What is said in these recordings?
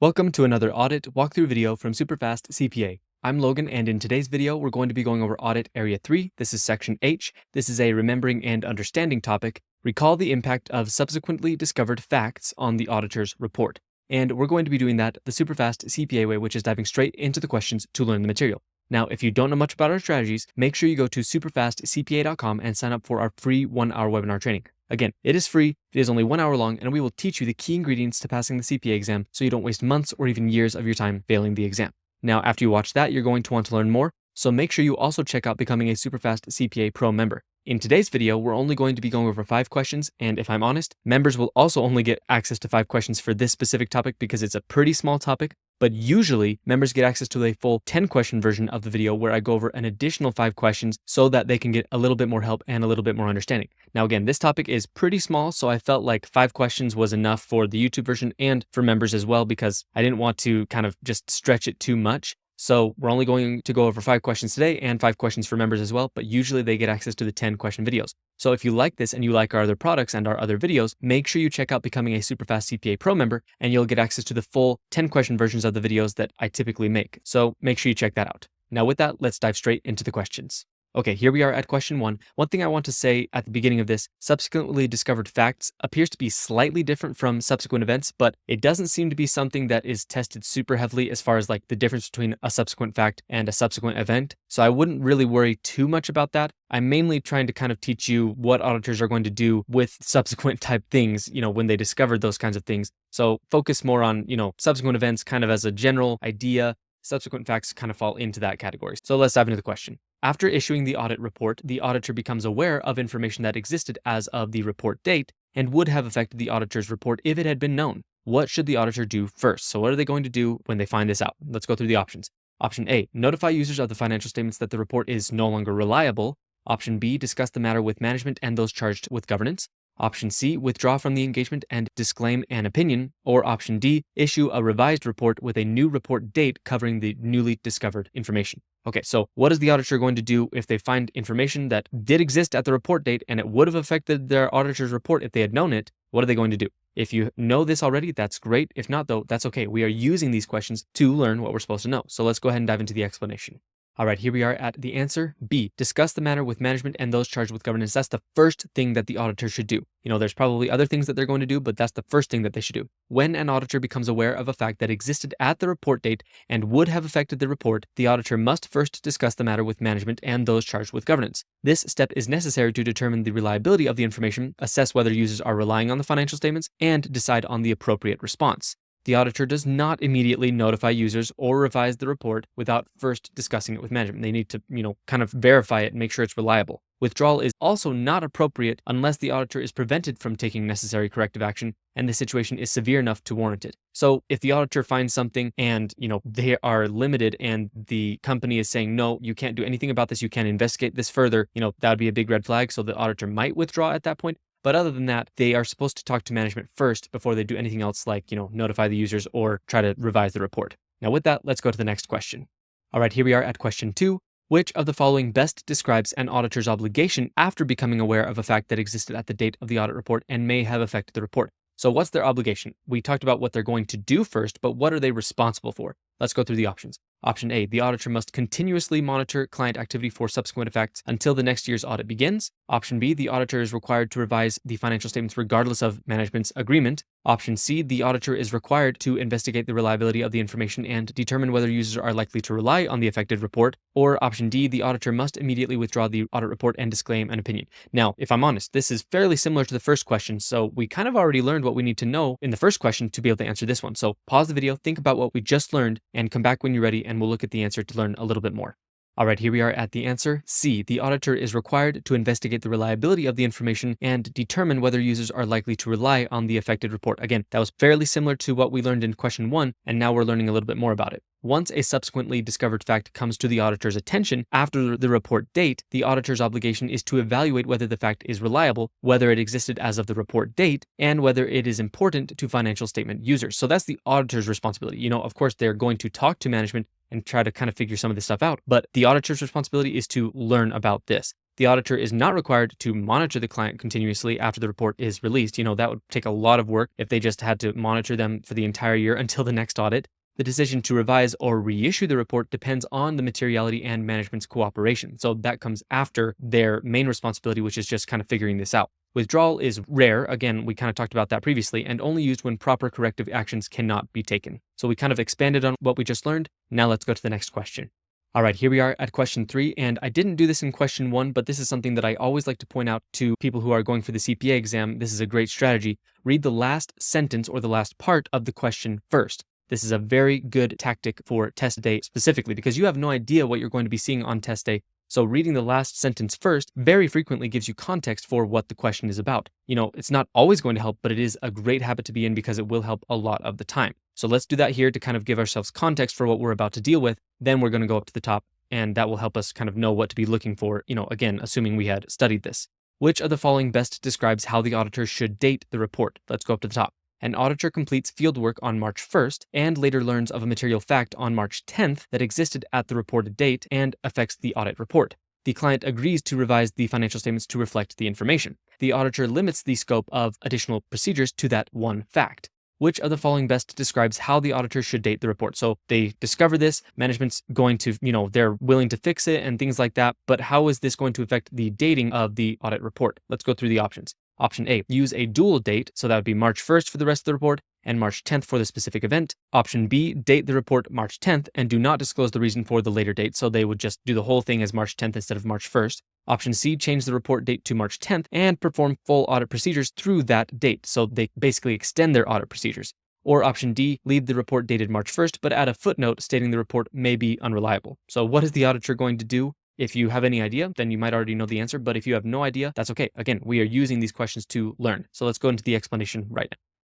Welcome to another audit walkthrough video from SuperfastCPA. I'm Logan, and in today's video, we're going to be going over Audit Area 3. This is Section H. This is a remembering and understanding topic. Recall the impact of subsequently discovered facts on the auditor's report. And we're going to be doing that the SuperfastCPA way, which is diving straight into the questions to learn the material. Now, if you don't know much about our strategies, make sure you go to SuperfastCPA.com and sign up for our free 1-hour webinar training. Again, it is free, it is only 1 hour long, and we will teach you the key ingredients to passing the CPA exam so you don't waste months or even years of your time failing the exam. Now, after you watch that, you're going to want to learn more, so make sure you also check out becoming a SuperfastCPA Pro member. In today's video, we're only going to be going over 5 questions, and if I'm honest, members will also only get access to 5 questions for this specific topic because it's a pretty small topic. But usually, members get access to a full 10-question version of the video where I go over an additional 5 questions so that they can get a little bit more help and a little bit more understanding. Now again, this topic is pretty small, so I felt like 5 questions was enough for the YouTube version and for members as well because I didn't want to kind of just stretch it too much. So we're only going to go over 5 questions today and 5 questions for members as well, but usually they get access to the 10-question videos. So if you like this and you like our other products and our other videos, make sure you check out becoming a SuperfastCPA Pro member and you'll get access to the full 10-question versions of the videos that I typically make. So make sure you check that out. Now with that, let's dive straight into the questions. Okay, here we are at question 1. One thing I want to say at the beginning of this, subsequently discovered facts appears to be slightly different from subsequent events, but it doesn't seem to be something that is tested super heavily as far as like the difference between a subsequent fact and a subsequent event. So I wouldn't really worry too much about that. I'm mainly trying to kind of teach you what auditors are going to do with subsequent type things, when they discovered those kinds of things. So focus more on, subsequent events kind of as a general idea. Subsequent facts kind of fall into that category. So let's dive into the question. After issuing the audit report, the auditor becomes aware of information that existed as of the report date and would have affected the auditor's report if it had been known. What should the auditor do first? So what are they going to do when they find this out? Let's go through the options. Option A, notify users of the financial statements that the report is no longer reliable. Option B, discuss the matter with management and those charged with governance. Option C, withdraw from the engagement and disclaim an opinion. Or option D, issue a revised report with a new report date covering the newly discovered information. Okay, so what is the auditor going to do if they find information that did exist at the report date and it would have affected their auditor's report if they had known it? What are they going to do? If you know this already, that's great. If not, though, that's okay. We are using these questions to learn what we're supposed to know. So let's go ahead and dive into the explanation. All right, here we are at the answer B. Discuss the matter with management and those charged with governance. That's the first thing that the auditor should do. There's probably other things that they're going to do, but that's the first thing that they should do. When an auditor becomes aware of a fact that existed at the report date and would have affected the report, the auditor must first discuss the matter with management and those charged with governance. This step is necessary to determine the reliability of the information, assess whether users are relying on the financial statements, and decide on the appropriate response. The auditor does not immediately notify users or revise the report without first discussing it with management. They need to, kind of verify it and make sure it's reliable. Withdrawal is also not appropriate unless the auditor is prevented from taking necessary corrective action and the situation is severe enough to warrant it. So if the auditor finds something and, they are limited and the company is saying, no, you can't do anything about this, you can't investigate this further, that would be a big red flag. So the auditor might withdraw at that point. But other than that, they are supposed to talk to management first before they do anything else like, notify the users or try to revise the report. Now with that, let's go to the next question. All right, here we are at question 2. Which of the following best describes an auditor's obligation after becoming aware of a fact that existed at the date of the audit report and may have affected the report? So what's their obligation? We talked about what they're going to do first, but what are they responsible for? Let's go through the options. Option A, the auditor must continuously monitor client activity for subsequent effects until the next year's audit begins. Option B, the auditor is required to revise the financial statements regardless of management's agreement. Option C, the auditor is required to investigate the reliability of the information and determine whether users are likely to rely on the affected report. Or option D, the auditor must immediately withdraw the audit report and disclaim an opinion. Now, if I'm honest, this is fairly similar to the first question, so we kind of already learned what we need to know in the first question to be able to answer this one. So pause the video, think about what we just learned, and come back when you're ready, and we'll look at the answer to learn a little bit more. All right, here we are at the answer C. The auditor is required to investigate the reliability of the information and determine whether users are likely to rely on the affected report. Again, that was fairly similar to what we learned in question 1, and now we're learning a little bit more about it. Once a subsequently discovered fact comes to the auditor's attention after the report date, the auditor's obligation is to evaluate whether the fact is reliable, whether it existed as of the report date, and whether it is important to financial statement users. So that's the auditor's responsibility. Of course, they're going to talk to management and try to kind of figure some of this stuff out, but the auditor's responsibility is to learn about this. The auditor is not required to monitor the client continuously after the report is released. That would take a lot of work if they just had to monitor them for the entire year until the next audit. The decision to revise or reissue the report depends on the materiality and management's cooperation. So that comes after their main responsibility, which is just kind of figuring this out. Withdrawal is rare. Again, we kind of talked about that previously, and only used when proper corrective actions cannot be taken. So we kind of expanded on what we just learned. Now let's go to the next question. All right, here we are at question 3, and I didn't do this in question 1, but this is something that I always like to point out to people who are going for the CPA exam. This is a great strategy. Read the last sentence or the last part of the question first. This is a very good tactic for test day specifically because you have no idea what you're going to be seeing on test day. So reading the last sentence first very frequently gives you context for what the question is about. It's not always going to help, but it is a great habit to be in because it will help a lot of the time. So let's do that here to kind of give ourselves context for what we're about to deal with. Then we're going to go up to the top, and that will help us kind of know what to be looking for, again, assuming we had studied this. Which of the following best describes how the auditor should date the report? Let's go up to the top. An auditor completes fieldwork on March 1st and later learns of a material fact on March 10th that existed at the reported date and affects the audit report. The client agrees to revise the financial statements to reflect the information. The auditor limits the scope of additional procedures to that one fact. Which of the following best describes how the auditor should date the report? So they discover this, management's going to, they're willing to fix it and things like that, but how is this going to affect the dating of the audit report? Let's go through the options. Option A, use a dual date, so that would be March 1st for the rest of the report and March 10th for the specific event. Option B, date the report March 10th and do not disclose the reason for the later date, so they would just do the whole thing as March 10th instead of March 1st. Option C, change the report date to March 10th and perform full audit procedures through that date, so they basically extend their audit procedures. Or option D, leave the report dated March 1st, but add a footnote stating the report may be unreliable. So what is the auditor going to do? If you have any idea, then you might already know the answer, but if you have no idea, that's okay. Again, we are using these questions to learn. So let's go into the explanation right now.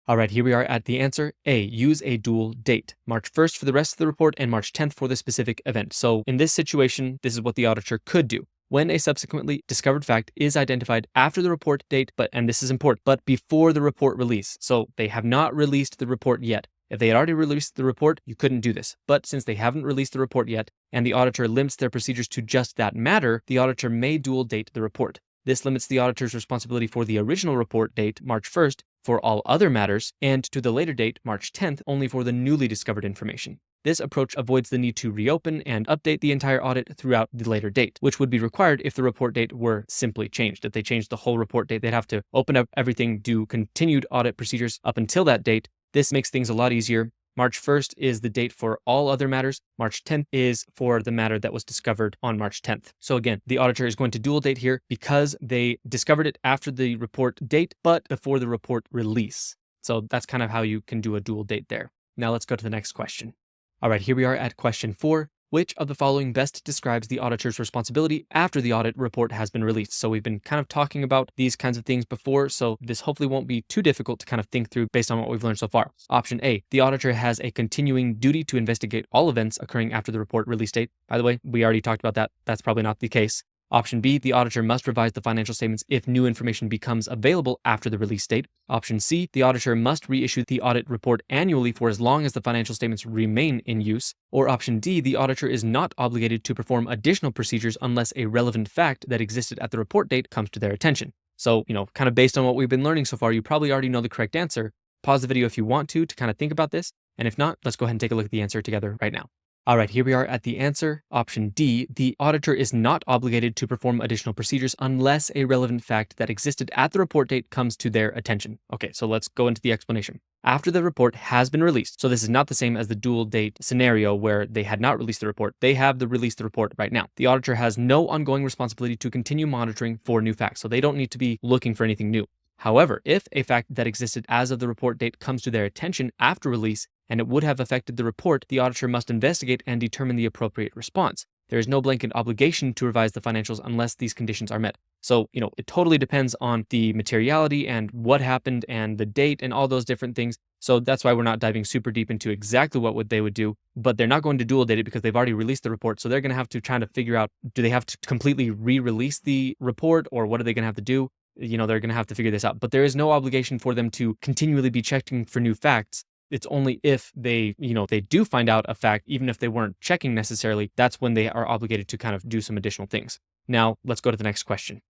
All right, here we are at the answer. A, use a dual date. March 1st for the rest of the report and March 10th for the specific event. So in this situation, this is what the auditor could do. When a subsequently discovered fact is identified after the report date, and this is important, but before the report release. So they have not released the report yet. If they had already released the report, you couldn't do this. But since they haven't released the report yet, and the auditor limits their procedures to just that matter, the auditor may dual date the report. This limits the auditor's responsibility for the original report date, March 1st, for all other matters, and to the later date, March 10th, only for the newly discovered information. This approach avoids the need to reopen and update the entire audit throughout the later date, which would be required if the report date were simply changed. If they changed the whole report date, they'd have to open up everything, do continued audit procedures up until that date. This makes things a lot easier. March 1st is the date for all other matters. March 10th is for the matter that was discovered on March 10th. So again, the auditor is going to dual date here because they discovered it after the report date, but before the report release. So that's kind of how you can do a dual date there. Now let's go to the next question. All right, here we are at question 4. Which of the following best describes the auditor's responsibility after the audit report has been released? So we've been kind of talking about these kinds of things before, so this hopefully won't be too difficult to kind of think through based on what we've learned so far. Option A, the auditor has a continuing duty to investigate all events occurring after the report release date. By the way, we already talked about that. That's probably not the case. Option B, the auditor must revise the financial statements if new information becomes available after the release date. Option C, the auditor must reissue the audit report annually for as long as the financial statements remain in use. Or option D, the auditor is not obligated to perform additional procedures unless a relevant fact that existed at the report date comes to their attention. So, kind of based on what we've been learning so far, you probably already know the correct answer. Pause the video if you want to kind of think about this. And if not, let's go ahead and take a look at the answer together right now. All right, here we are at the answer. Option D, the auditor is not obligated to perform additional procedures unless a relevant fact that existed at the report date comes to their attention. Okay, so let's go into the explanation. After the report has been released, so this is not the same as the dual date scenario where they had not released the report. They have released the report right now. The auditor has no ongoing responsibility to continue monitoring for new facts, so they don't need to be looking for anything new. However, if a fact that existed as of the report date comes to their attention after release, and it would have affected the report, the auditor must investigate and determine the appropriate response. There is no blanket obligation to revise the financials unless these conditions are met. So, it totally depends on the materiality and what happened and the date and all those different things. So that's why we're not diving super deep into exactly what they would do, but they're not going to dual date it because they've already released the report. So they're going to have to try to figure out, do they have to completely re-release the report or what are they going to have to do? They're going to have to figure this out, but there is no obligation for them to continually be checking for new facts. It's only if they do find out a fact, even if they weren't checking necessarily, that's when they are obligated to kind of do some additional things. Now, let's go to the next question.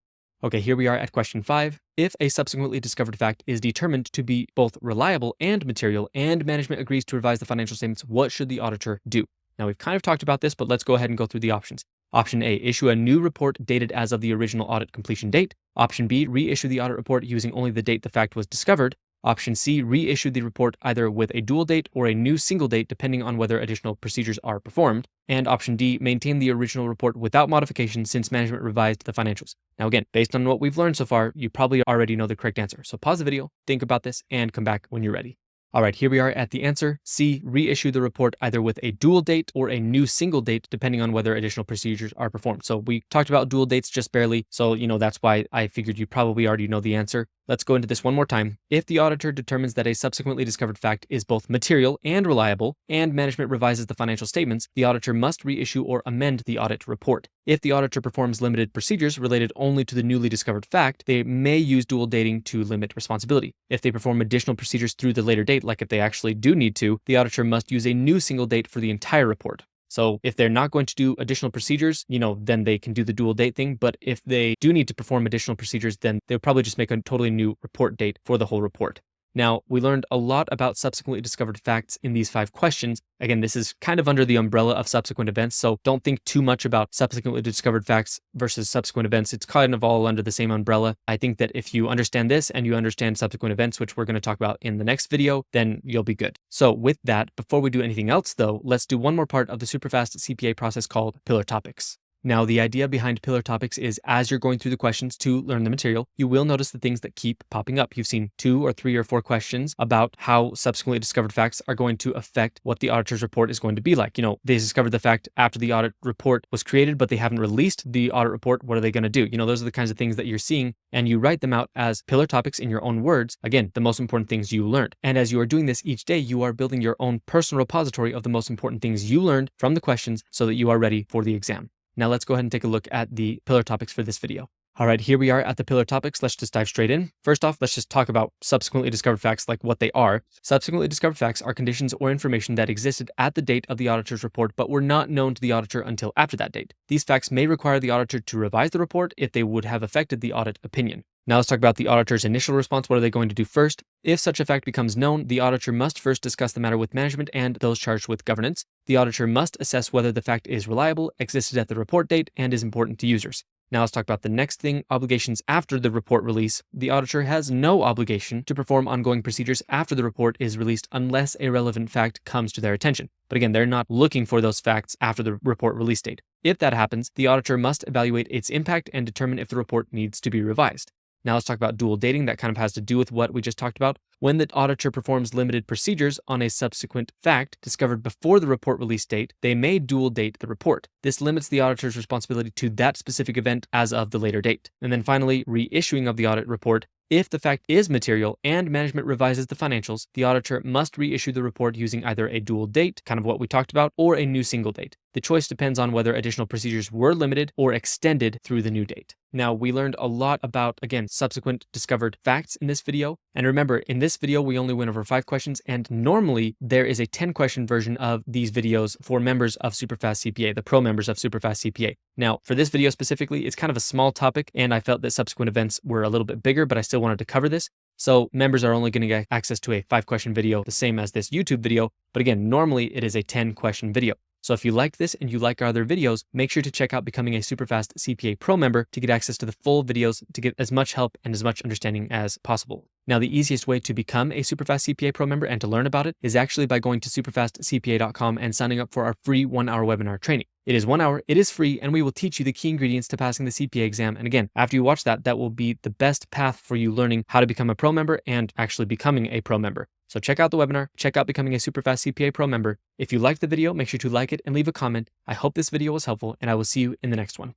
Okay, here we are at question 5. If a subsequently discovered fact is determined to be both reliable and material, and management agrees to revise the financial statements, what should the auditor do? Now, we've kind of talked about this, but let's go ahead and go through the options. Option A, issue a new report dated as of the original audit completion date. Option B, reissue the audit report using only the date the fact was discovered. Option C, reissue the report either with a dual date or a new single date, depending on whether additional procedures are performed. And option D, maintain the original report without modification since management revised the financials. Now again, based on what we've learned so far, you probably already know the correct answer. So pause the video, think about this, and come back when you're ready. All right, here we are at the answer. C, reissue the report either with a dual date or a new single date, depending on whether additional procedures are performed. So we talked about dual dates just barely. So, that's why I figured you probably already know the answer. Let's go into this one more time. If the auditor determines that a subsequently discovered fact is both material and reliable, and management revises the financial statements, the auditor must reissue or amend the audit report. If the auditor performs limited procedures related only to the newly discovered fact, they may use dual dating to limit responsibility. If they perform additional procedures through the later date, like if they actually do need to, the auditor must use a new single date for the entire report. So if they're not going to do additional procedures, then they can do the dual date thing. But if they do need to perform additional procedures, then they'll probably just make a totally new report date for the whole report. Now, we learned a lot about subsequently discovered facts in these 5 questions. Again, this is kind of under the umbrella of subsequent events, so don't think too much about subsequently discovered facts versus subsequent events. It's kind of all under the same umbrella. I think that if you understand this and you understand subsequent events, which we're going to talk about in the next video, then you'll be good. So with that, before we do anything else though, let's do one more part of the SuperfastCPA process called pillar topics. Now, the idea behind pillar topics is as you're going through the questions to learn the material, you will notice the things that keep popping up. You've seen 2 or 3 or 4 questions about how subsequently discovered facts are going to affect what the auditor's report is going to be like. They discovered the fact after the audit report was created, but they haven't released the audit report. What are they going to do? Those are the kinds of things that you're seeing, and you write them out as pillar topics in your own words. Again, the most important things you learned. And as you are doing this each day, you are building your own personal repository of the most important things you learned from the questions so that you are ready for the exam. Now let's go ahead and take a look at the pillar topics for this video. All right, here we are at the pillar topics. Let's just dive straight in. First off, let's just talk about subsequently discovered facts, like what they are. Subsequently discovered facts are conditions or information that existed at the date of the auditor's report, but were not known to the auditor until after that date. These facts may require the auditor to revise the report if they would have affected the audit opinion. Now let's talk about the auditor's initial response. What are they going to do first? If such a fact becomes known, the auditor must first discuss the matter with management and those charged with governance. The auditor must assess whether the fact is reliable, existed at the report date, and is important to users. Now let's talk about the next thing, obligations after the report release. The auditor has no obligation to perform ongoing procedures after the report is released unless a relevant fact comes to their attention. But again, they're not looking for those facts after the report release date. If that happens, the auditor must evaluate its impact and determine if the report needs to be revised. Now let's talk about dual dating. That kind of has to do with what we just talked about. When the auditor performs limited procedures on a subsequent fact discovered before the report release date, they may dual date the report. This limits the auditor's responsibility to that specific event as of the later date. And then finally, reissuing of the audit report. If the fact is material and management revises the financials, the auditor must reissue the report using either a dual date, kind of what we talked about, or a new single date. The choice depends on whether additional procedures were limited or extended through the new date. Now, we learned a lot about, again, subsequent discovered facts in this video. And remember, in this video, we only went over 5 questions, and normally there is a 10-question version of these videos for members of SuperfastCPA, the pro members of SuperfastCPA. Now, for this video specifically, it's kind of a small topic, and I felt that subsequent events were a little bit bigger, but I still wanted to cover this. So members are only going to get access to a 5-question video, the same as this YouTube video. But again, normally it is a 10-question video. So if you like this and you like our other videos, make sure to check out becoming a SuperfastCPA Pro member to get access to the full videos to get as much help and as much understanding as possible. Now, the easiest way to become a SuperfastCPA Pro member and to learn about it is actually by going to SuperfastCPA.com and signing up for our free 1-hour webinar training. It is 1 hour, it is free, and we will teach you the key ingredients to passing the CPA exam. And again, after you watch that, that will be the best path for you learning how to become a pro member and actually becoming a pro member. So check out the webinar, check out becoming a SuperfastCPA Pro member. If you liked the video, make sure to like it and leave a comment. I hope this video was helpful, and I will see you in the next one.